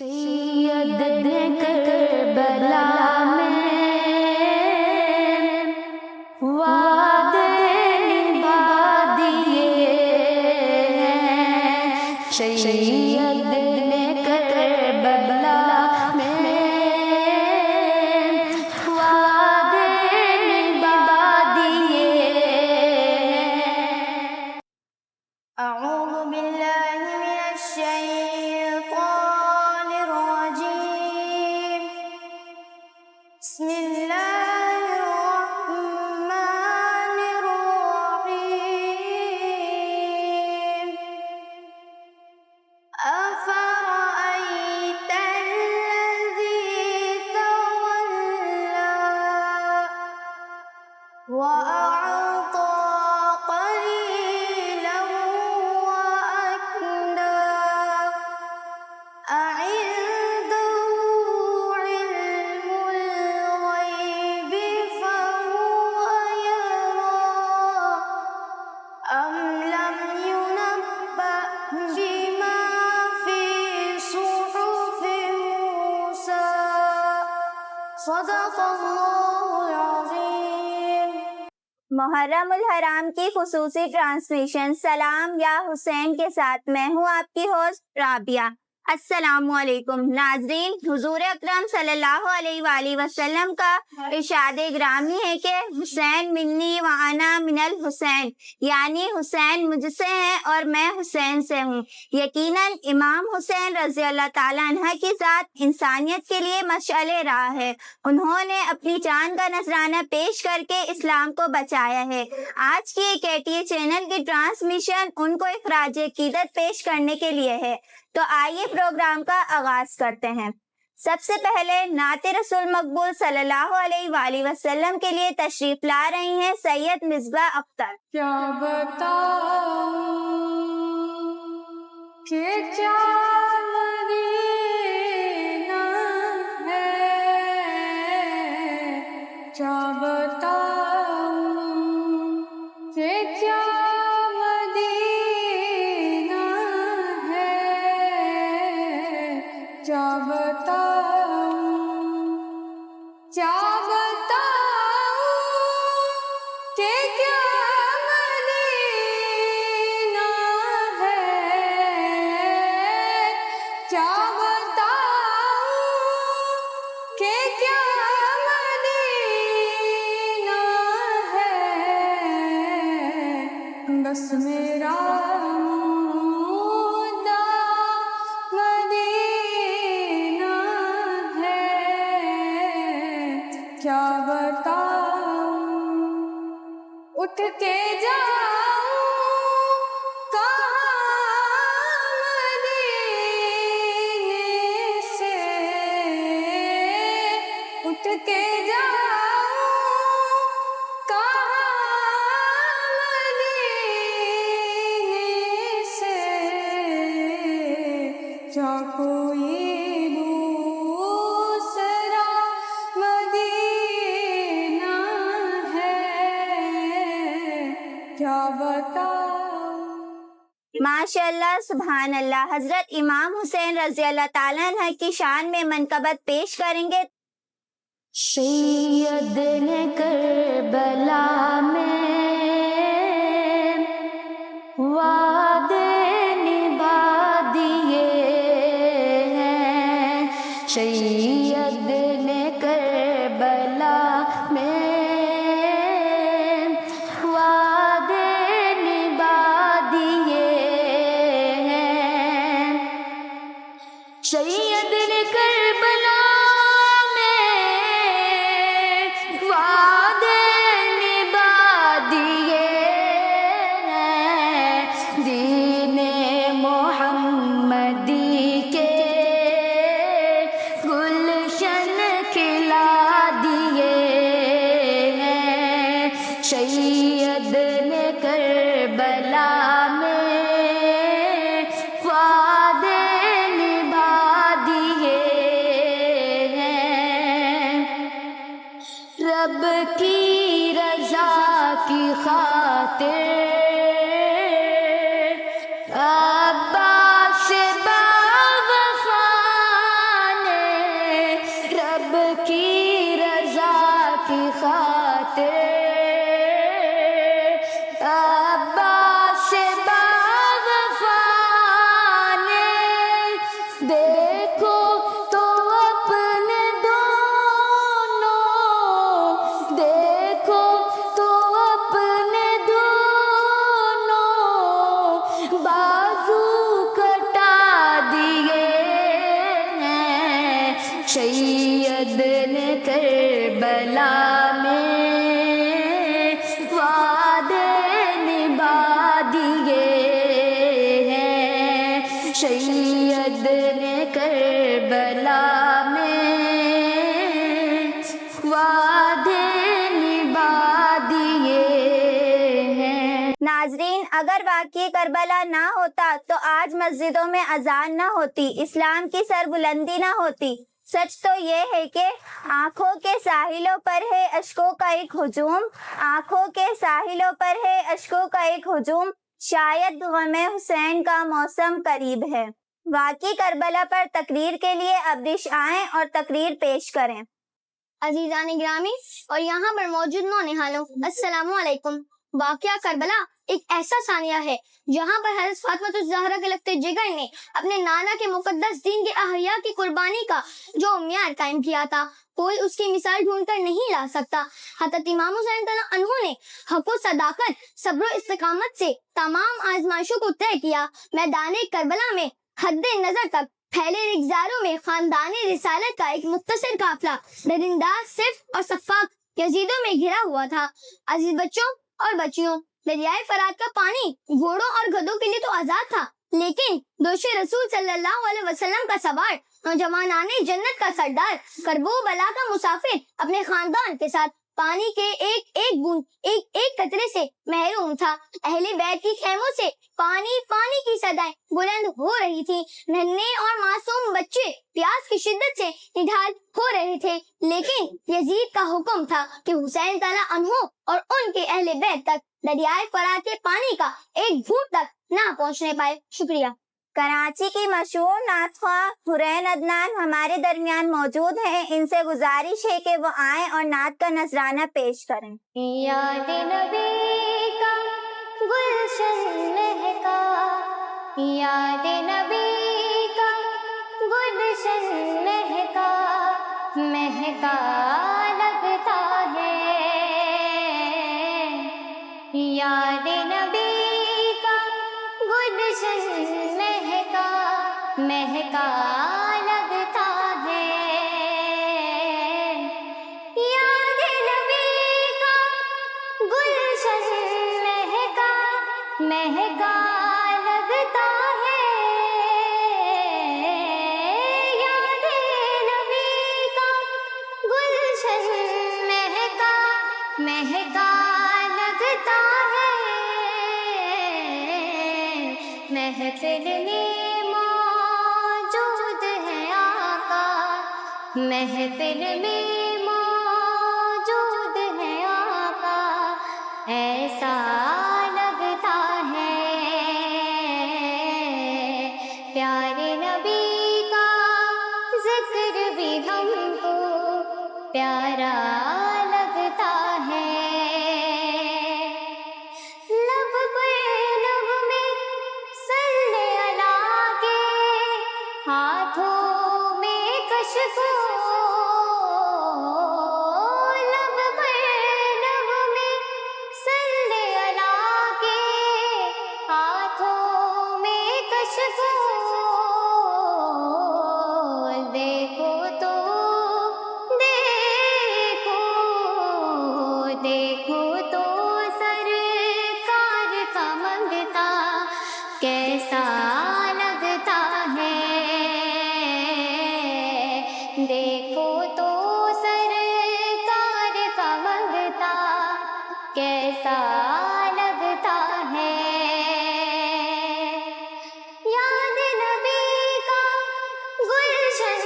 سید نے کربلا میں وعدے نبھا دیے ہیں، سید نے کربلا میں وعدے نبھا دیے ہیں۔ اعوذ باللہ من الشیطان الرجیم، بسم اللہ الرحمن الرحیم۔ افرأیت الذی تولى وأعطى قليلا وأكدى، أعنده علم الغيب فهو يرى، أم لم ينبأ بما في صحف موسى، صدق اللہ العظیم۔ محرم الحرام کی خصوصی ٹرانسمیشن سلام یا حسین کے ساتھ میں ہوں آپ کی ہوسٹ رابعہ۔ السلام علیکم ناظرین، حضور اکرم صلی اللہ علیہ وآلہ وسلم کا ارشاد گرامی ہے کہ حسین منی وانا من الحسین، یعنی حسین مجھ سے ہیں اور میں حسین سے ہوں۔ یقیناً امام حسین رضی اللہ تعالیٰ عنہ کی ذات انسانیت کے لیے مشعل راہ ہے۔ انہوں نے اپنی جان کا نذرانہ پیش کر کے اسلام کو بچایا ہے۔ آج کی KTA چینل کی ٹرانسمیشن ان کو اخراج عقیدت پیش کرنے کے لیے ہے، تو آئیے پروگرام کا آغاز کرتے ہیں۔ سب سے پہلے نعت رسول مقبول صلی اللہ علیہ وآلہ وسلم کے لیے تشریف لا رہی ہیں سید مصباح اختر۔ کیا بتاؤں کہ کیا مدینہ ہے، کیا بتاؤں کہ کیا مدینہ ہے، کیا بتاؤں، کیا بتاؤں کہ کیا مدینہ ہے، کیا بتاؤں کہ کیا مدینہ ہے، بس میرا مدعا مدینہ ہے، کیا بتاؤں، اٹھ کے جاؤں کہاں مدینے سے، اٹھ کے جاؤں کہاں مدینے سے، کیا کوئی دوسرا مدینہ ہے، کیا بتاؤں۔ ماشاء اللہ سبحان اللہ۔ حضرت امام حسین رضی اللہ تعالیٰ عنہ کی شان میں منقبت پیش کریں گے۔ سید نے کربلا میں وعدے نبھا دیے ہیں، سید نے کربلا میں وعدے نبھا دیے ہیں، سید نے کربلا میں وعدے نبھا دیے ہیں، دین محمدی کے گلشن کھلا دیے ہیں، سید نے کربلا میں وعدے نبھا دیے سید نے کربلا میں وعدے نبھا دیے ہیں، سید نے کربلا میں وعدے نبھا دیے ہیں۔ ناظرین، اگر واقعی کربلا نہ ہوتا تو آج مسجدوں میں اذان نہ ہوتی، اسلام کی سربلندی نہ ہوتی۔ سچ تو یہ ہے کہ آنکھوں کے ساحلوں پر ہے اشکوں کا ایک ہجوم، آنکھوں کے ساحلوں پر ہے اشکوں کا ایک ہجوم، شاید غم حسین کا موسم قریب ہے۔ واقعی کربلا پر تقریر کے لیے ابریش آئیں اور تقریر پیش کریں۔ عزیزان گرامی اور یہاں پر موجود نونہالوں، السلام علیکم۔ واقعہ کربلا ایک ایسا ثانیہ ہے جہاں پر حضرت فاطمہ الزہرا کے لگتے جگر نے اپنے نانا کے مقدس دین کے احیاء کی قربانی کا جو معیار قائم کیا تھا، کوئی اس کی مثال ڈھونڈ کر نہیں لا سکتا۔ حضرت امام حسین رضی اللہ عنہ نے حق و صداقت، صبر و استقامت سے تمام آزمائشوں کو طے کیا۔ میدان کربلا میں حد نظر تک پھیلے رگزاروں میں خاندان رسالت کا ایک مختصر قافلہ درنداز، صف اور صفاق یزیدوں میں گھرا ہوا تھا۔ عزیز بچوں اور بچیوں، دریائے فرات کا پانی گھوڑوں اور گدھوں کے لیے تو آزاد تھا، لیکن دوش رسول صلی اللہ علیہ وسلم کا سوار، نوجوانان جنت کا سردار، کرب و بلا کا مسافر اپنے خاندان کے ساتھ پانی کے ایک ایک بوند، ایک ایک قطرے سے محروم تھا۔ اہل بیت کی خیموں سے پانی پانی کی صدائیں بلند ہو رہی تھی، ننھے اور معصوم بچے پیاس کی شدت سے نڈھال ہو رہے تھے، لیکن یزید کا حکم تھا کہ حسین تعالیٰ عنہ اور ان کے اہل بیت تک دریائے فرات کے پانی کا ایک گھونٹ تک نہ پہنچنے پائے۔ شکریہ۔ کراچی کی مشہور نعت خواہ حورین عدنان ہمارے درمیان موجود ہیں، ان سے گزارش ہے کہ وہ آئیں اور نعت کا نذرانہ پیش کریں۔ یاد نبی کا گلشن مہکا، یاد نبی کا گلشن مہکا، مہکا لگتا ہے، یاد نبی کا گلشن مہکا، مہکا لگتا ہے، یاد نبی کا گلشن مہکا، مہکا لگتا ہے، یاد نبی کا گلشن مہکا، مہکا لگتا ہے۔ محفل میں موجود ہے آقا، محفل میں موجود ہے آقا، ایسا لگتا ہے، پیارے نبی کا ذکر بھی ہم کو پیارا لگتا ہے، لب پہ لب میں صلی اللہ کے، ہاتھوں میں کشکول، لب پہ لب میں صلی اللہ کے، ہاتھوں میں کشکول، دیکھو تو دیکھو، دیکھو تو سرکار کا منگتا کیسا لگتا ہے، دیکھو تو سرکار کا منگتا کیسا لگتا ہے، یاد نبی کا گلشن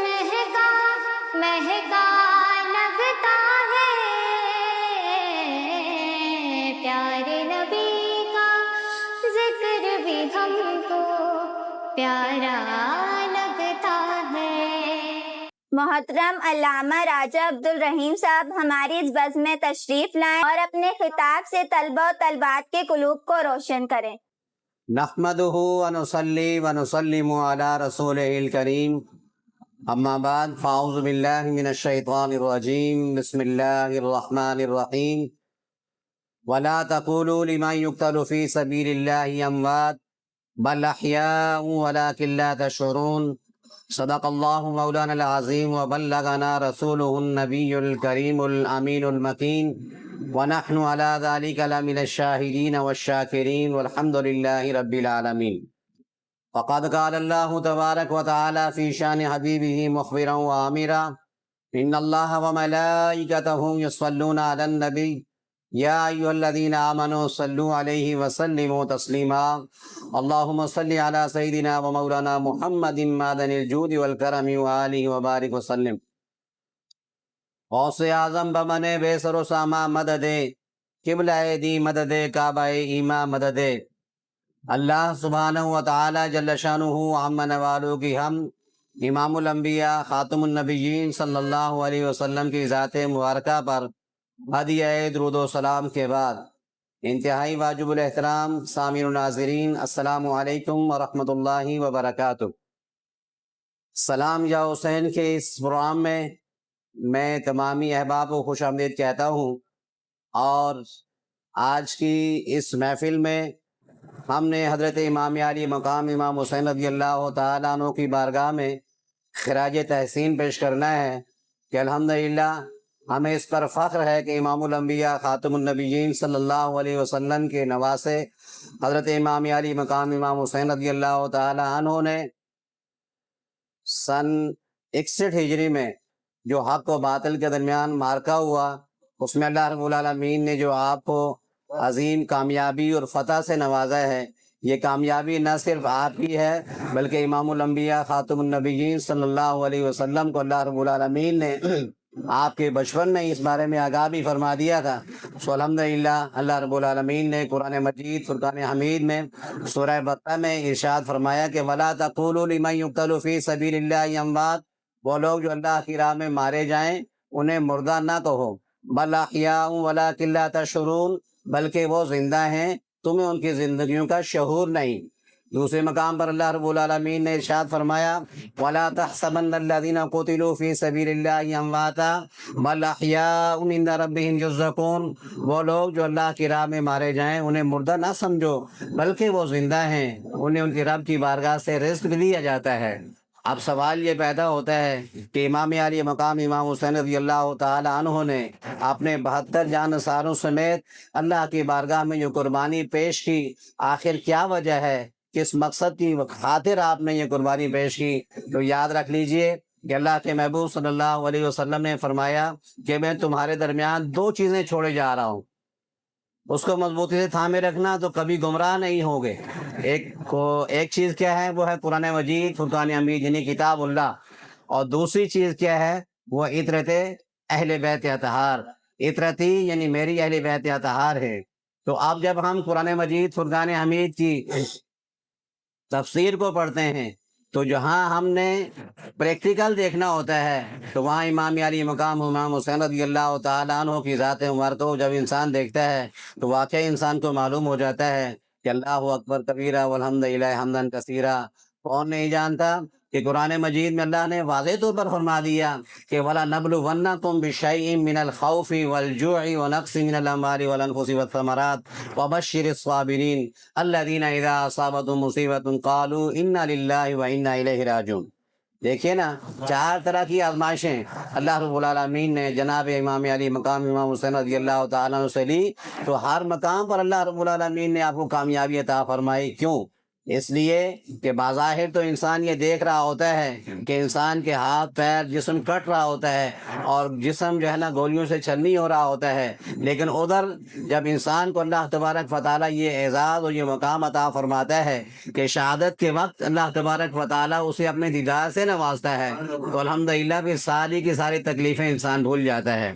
مہکا، مہکا لگتا ہے، پیارے نبی کا ذکر بھی ہم کو پیارا لگتا ہے۔ محترم علامہ راجہ عبدالرحیم صاحب ہماری اس بزم میں تشریف لائیں اور اپنے خطاب سے طلبہ و طلبات کے قلوب کو روشن کریں۔ نحمده ونصلي ونسلم على رسوله الكريم اما بعد فاعوذ باللہ من الشیطان الرجیم بسم اللہ الرحمن الرحیم ولا تقولوا لمن يقتل في سبيل الله اموات بل احياء ولكن لا تشعرون صدق اللہ مولانا العظیم وبلغنا رسولہ النبی الکریم الامین المکین ونحن علی ذلک لمن الشاہدین والشاکرین والحمد للہ رب العالمین۔ فقد قال اللہ تبارک وتعالی فی شان حبیبہ مخبرا وآمرا ان اللہ وملائکتہ یصلون علی النبی یا ایھا الذین آمنوا صلوا علیہ وسلموا تسلیما اللہم صلی علی سیدنا و مولانا محمد معدن الجود والکرم وآلہ وبارک وسلم۔ غوث اعظم بمن بے سر و ساما مدد قبلہ دی مدد کعبہ ایما مدد اللہ سبحانہ و تعالی جل شانہ عم نوالوں کی ہم امام الانبیاء خاتم النبیین صلی اللہ علیہ وسلم کی ذات مبارکہ پر ہدیہ درود و سلام کے بعد انتہائی واجب الاحترام سامعین و ناظرین السلام علیکم ورحمۃ اللہ وبرکاتہ۔ سلام یا حسین کے اس پروگرام میں تمامی احباب کو خوش آمدید کہتا ہوں، اور آج کی اس محفل میں ہم نے حضرت امام عالی مقام امام حسین رضی اللہ تعالیٰ عنہ کی بارگاہ میں خراج تحسین پیش کرنا ہے کہ الحمدللہ ہمیں اس پر فخر ہے کہ امام الانبیاء خاتم النبیین صلی اللہ علیہ وسلم کے نواسے حضرت امام عالی مقام امام حسین رضی اللہ تعالیٰ عنہ نے سن 61 ہجری میں جو حق و باطل کے درمیان معرکہ ہوا، اس میں اللہ رب العالمین نے جو آپ کو عظیم کامیابی اور فتح سے نوازا ہے، یہ کامیابی نہ صرف آپ کی ہے بلکہ امام الانبیاء خاتم النبیین صلی اللہ علیہ وسلم کو اللہ رب العالمین نے آپ کے بچپن میں اس بارے میں آگاہ بھی فرما دیا تھا۔ سو الحمدللہ اللہ رب العالمین نے قرآن مجید فرقان حمید میں سورہ بقرہ میں ارشاد فرمایا کہ وَلَا تَقُولُوا لِمَن يُقْتَلُ فِي سَبِيلِ اللَّهِ أَمْوَاتٌ، وہ لوگ جو اللہ کی راہ میں مارے جائیں انہیں مردہ نہ کہو، بَلْ أَحْيَاءٌ وَلَٰكِن لَّا تَشْعُرُونَ، بلکہ وہ زندہ ہیں تمہیں ان کی زندگیوں کا شعور نہیں۔ دوسرے مقام پر اللہ رب العالمین نے ارشاد فرمایا وَلَا تَحْسَبَنَّ الَّذِينَ قُتِلُوا فِي سَبِيلِ اللَّهِ أَمْوَاتًا بَلْ أَحْيَاءٌ عِندَ رَبِّهِمْ يُرْزَقُونَ، وہ لوگ جو اللہ کی راہ میں مارے جائیں انہیں مردہ نہ سمجھو بلکہ وہ زندہ ہیں، انہیں ان کی رب کی بارگاہ سے رزق دیا جاتا ہے۔ اب سوال یہ پیدا ہوتا ہے کہ امام عالی مقام امام حسین رضی اللہ تعالی عنہ نے اپنے 72 جانثاروں سمیت اللہ کی بارگاہ میں جو قربانی پیش کی، آخر کیا وجہ ہے، کس مقصد کی خاطر آپ نے یہ قربانی پیش کی؟ تو یاد رکھ لیجئے کہ اللہ کے محبوب صلی اللہ علیہ وسلم نے فرمایا کہ میں تمہارے درمیان 2 چیزیں چھوڑے جا رہا ہوں، اس کو مضبوطی سے تھامے رکھنا تو کبھی گمراہ نہیں ہوگے۔ ایک چیز کیا ہے؟ وہ ہے قرآن مجید فرقان حمید یعنی کتاب اللہ، اور دوسری چیز کیا ہے؟ وہ عطرت اہل بیت اطہار، عطرتی یعنی میری اہل بیت اطہار ہے۔ تو اب جب ہم قرآن مجید فرقان حمید کی تفسیر کو پڑھتے ہیں تو جہاں ہم نے پریکٹیکل دیکھنا ہوتا ہے تو وہاں امام علی مقام امام حسین رضی اللہ تعالیٰ عنہ کی ذات مبارک کو جب انسان دیکھتا ہے تو واقعی انسان کو معلوم ہو جاتا ہے کہ اللہ اکبر کبیرہ والحمد للہ حمدن کثیرہ۔ کون نہیں جانتا کہ قرآن مجید میں اللہ نے واضح طور پر فرما دیا کہ وَلَنَبْلُوَنَّكُمْ بِشَيْءٍ مِّنَ الْخَوْفِ وَالْجُوعِ وَنَقْصٍ مِّنَ الْأَمْوَالِ وَالْأَنفُسِ وَالثَّمَرَاتِ وَبَشِّرِ الصَّابِرِينَ الَّذِينَ إِذَا أَصَابَتْهُمْ مُصِيبَةٌ قَالُوا إِنَّا لِلَّهِ وَإِنَّا إِلَيْهِ راجعون۔ دیکھیے نا، 4 طرح کی آزمائشیں اللہ رب العالمین نے جناب امام علی مقام امام حسین رضی اللہ تعالیٰ عنہ سے لی، تو ہر مقام پر اللہ رب العالمین نے آپ کو کامیابی عطا فرمائی۔ کیوں؟ اس لیے کہ بظاہر تو انسان یہ دیکھ رہا ہوتا ہے کہ انسان کے ہاتھ پیر جسم کٹ رہا ہوتا ہے اور جسم جو ہے نا گولیوں سے چھلنی ہو رہا ہوتا ہے، لیکن ادھر جب انسان کو اللہ تبارک و تعالیٰ یہ اعزاز اور یہ مقام عطا فرماتا ہے کہ شہادت کے وقت اللہ تبارک و تعالیٰ اسے اپنے دیدار سے نوازتا ہے، تو الحمدللہ پھر ساری کی ساری تکلیفیں انسان بھول جاتا ہے۔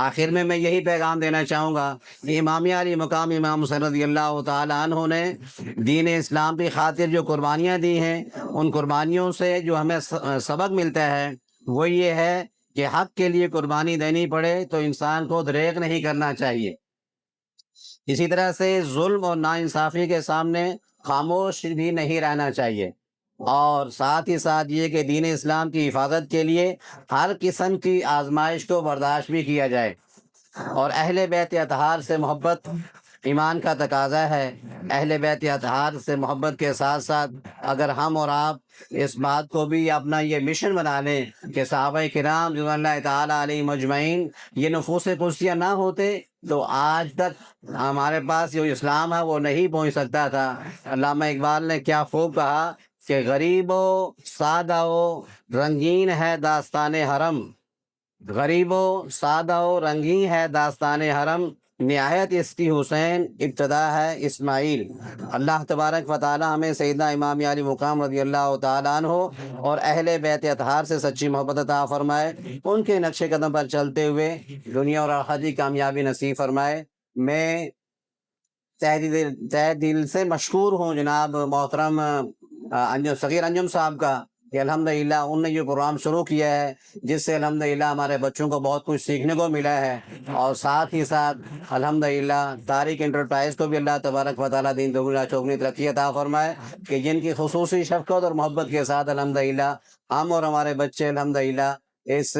آخر میں یہی پیغام دینا چاہوں گا کہ امام علی مقام امام حسین رضی اللہ تعالیٰ عنہ نے دین اسلام کی خاطر جو قربانیاں دی ہیں، ان قربانیوں سے جو ہمیں سبق ملتا ہے وہ یہ ہے کہ حق کے لیے قربانی دینی پڑے تو انسان کو دریغ نہیں کرنا چاہیے۔ اسی طرح سے ظلم اور ناانصافی کے سامنے خاموش بھی نہیں رہنا چاہیے، اور ساتھ ہی ساتھ یہ کہ دین اسلام کی حفاظت کے لیے ہر قسم کی آزمائش کو برداشت بھی کیا جائے، اور اہل بیت اطہار سے محبت ایمان کا تقاضا ہے. اہل بیت اطہار سے محبت کے ساتھ ساتھ اگر ہم اور آپ اس بات کو بھی اپنا یہ مشن بنا لیں کہ صحابہ کرام رضوان اللہ تعالیٰ علیہ مجمعین یہ نفوس قدسیہ نہ ہوتے تو آج تک ہمارے پاس جو اسلام ہے وہ نہیں پہنچ سکتا تھا. علامہ اقبال نے کیا خوب کہا کہ غریب و سادہ و رنگین ہے داستان حرم، غریب و سادہ و رنگین ہے داستان حرم، نہایت اس کی حسین ابتدا ہے اسماعیل. اللہ تبارک و تعالی ہمیں سیدنا امام علی مقام رضی اللہ تعالیٰ عنہ اور اہل بیت اطہار سے سچی محبت عطا فرمائے، ان کے نقش قدم پر چلتے ہوئے دنیا اور آخرت کی کامیابی نصیب فرمائے. میں تہ دل سے مشکور ہوں جناب محترم صغیر انجم صاحب کا کہ الحمدللہ ان نے یہ پروگرام شروع کیا ہے جس سے الحمدللہ ہمارے بچوں کو بہت کچھ سیکھنے کو ملا ہے، اور ساتھ ہی ساتھ الحمدللہ طارق انٹرپرائز کو بھی اللہ تبارک و تعالیٰ دین دوگنی چوگنی ترقی عطا فرمائے کہ جن کی خصوصی شفقت اور محبت کے ساتھ الحمدللہ ہم اور ہمارے بچے الحمدللہ اس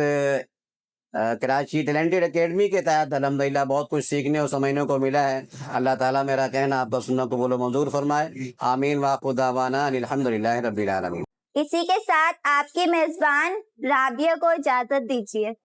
کراچی ٹیلنٹڈ اکیڈمی کے تحت الحمدللہ بہت کچھ سیکھنے اور سمجھنے کو ملا ہے. اللہ تعالیٰ میرا کہنا آپ کا سننا قبول و منظور فرمائے. آمین وآخر دعوانا ان الحمدللہ رب العالمین. اسی کے ساتھ آپ کی میزبان رابعہ کو اجازت دیجیے.